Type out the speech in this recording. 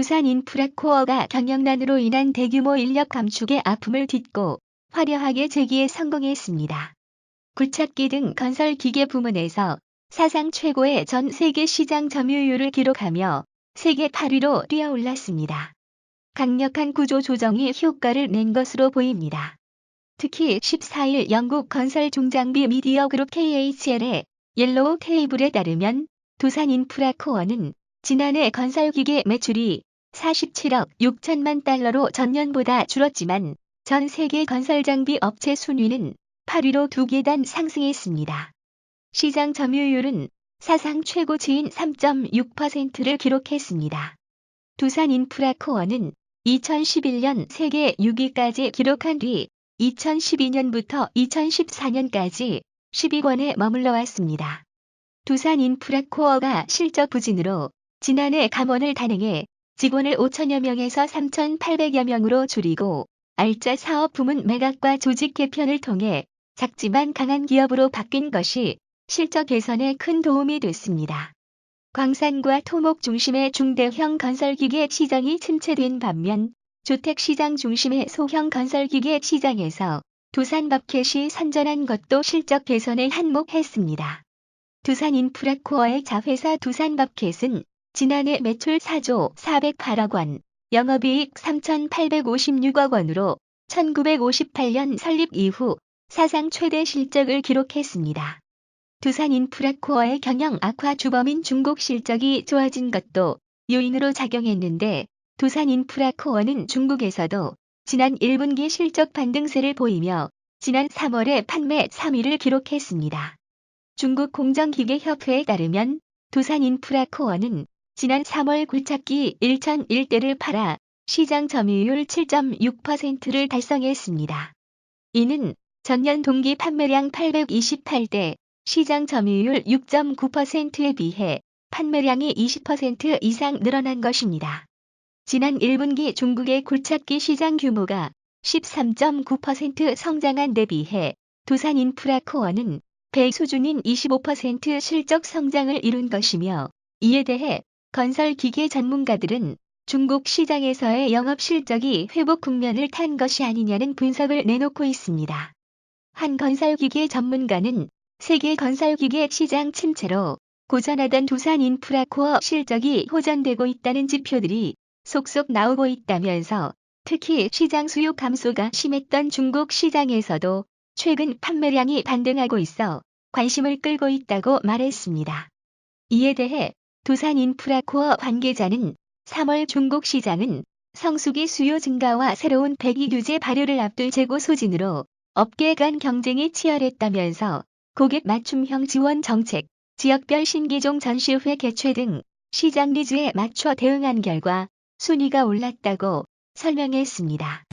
두산인프라코어가 경영난으로 인한 대규모 인력 감축의 아픔을 딛고 화려하게 재기에 성공했습니다. 굴착기 등 건설 기계 부문에서 사상 최고의 전 세계 시장 점유율을 기록하며 세계 8위로 뛰어올랐습니다. 강력한 구조 조정이 효과를 낸 것으로 보입니다. 특히 14일 영국 건설 중장비 미디어 그룹 KHL의 옐로우 테이블에 따르면 두산인프라코어는 지난해 건설기계 매출이 47억 6천만 달러로 전년보다 줄었지만 전 세계 건설장비 업체 순위는 8위로 2계단 상승했습니다. 시장 점유율은 사상 최고치인 3.6%를 기록했습니다. 두산인프라코어는 2011년 세계 6위까지 기록한 뒤 2012년부터 2014년까지 10위권에 머물러 왔습니다. 두산인프라코어가 실적 부진으로 지난해 감원을 단행해 직원을 5천여 명에서 3,800여 명으로 줄이고 알짜 사업 부문 매각과 조직 개편을 통해 작지만 강한 기업으로 바뀐 것이 실적 개선에 큰 도움이 됐습니다. 광산과 토목 중심의 중대형 건설기계 시장이 침체된 반면 주택시장 중심의 소형 건설기계 시장에서 두산밥켓이 선전한 것도 실적 개선에 한몫했습니다. 두산인프라코어의 자회사 두산밥켓은 지난해 매출 4조 408억 원, 영업이익 3,856억 원으로 1958년 설립 이후 사상 최대 실적을 기록했습니다. 두산인프라코어의 경영 악화 주범인 중국 실적이 좋아진 것도 요인으로 작용했는데 두산인프라코어는 중국에서도 지난 1분기 실적 반등세를 보이며 지난 3월에 판매 3위를 기록했습니다. 중국 공정기계협회에 따르면 두산인프라코어는 지난 3월 굴착기 1,001대를 팔아 시장 점유율 7.6%를 달성했습니다. 이는 전년 동기 판매량 828대, 시장 점유율 6.9%에 비해 판매량이 20% 이상 늘어난 것입니다. 지난 1분기 중국의 굴착기 시장 규모가 13.9% 성장한 데 비해 두산인프라코어는 배 수준인 25% 실적 성장을 이룬 것이며 이에 대해 건설기계 전문가들은 중국 시장에서의 영업 실적이 회복 국면을 탄 것이 아니냐는 분석을 내놓고 있습니다. 한 건설기계 전문가는 세계 건설기계 시장 침체로 고전하던 두산인프라코어 실적이 호전되고 있다는 지표들이 속속 나오고 있다면서 특히 시장 수요 감소가 심했던 중국 시장에서도 최근 판매량이 반등하고 있어 관심을 끌고 있다고 말했습니다. 이에 대해 두산인프라코어 관계자는 3월 중국 시장은 성수기 수요 증가와 새로운 배기 규제 발효를 앞둘 재고 소진으로 업계 간 경쟁이 치열했다면서 고객 맞춤형 지원 정책, 지역별 신기종 전시회 개최 등 시장 니즈에 맞춰 대응한 결과 순위가 올랐다고 설명했습니다.